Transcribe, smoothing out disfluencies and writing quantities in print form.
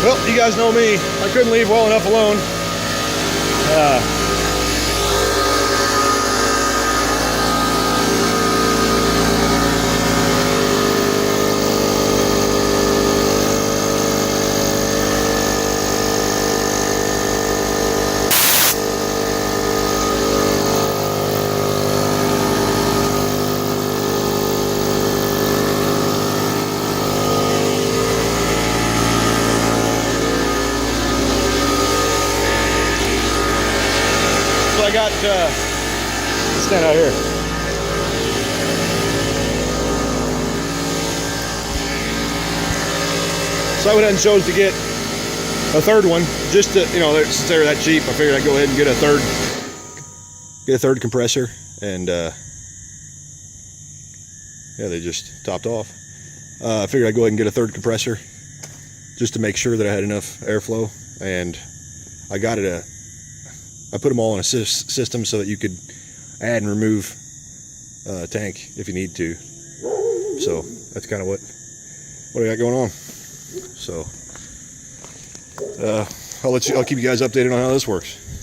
Well, you guys know me. I couldn't leave well enough alone. So I got, stand out here. So I went ahead and chose to get a third one, just to, since they were that cheap, I figured I'd go ahead and get a third compressor, and yeah, they just topped off. I figured I'd go ahead and get a third compressor just to make sure that I had enough airflow, and I got it I put them all in a system so that you could add and remove a tank if you need to. So that's kind of what I got going on. So I'll keep you guys updated on how this works.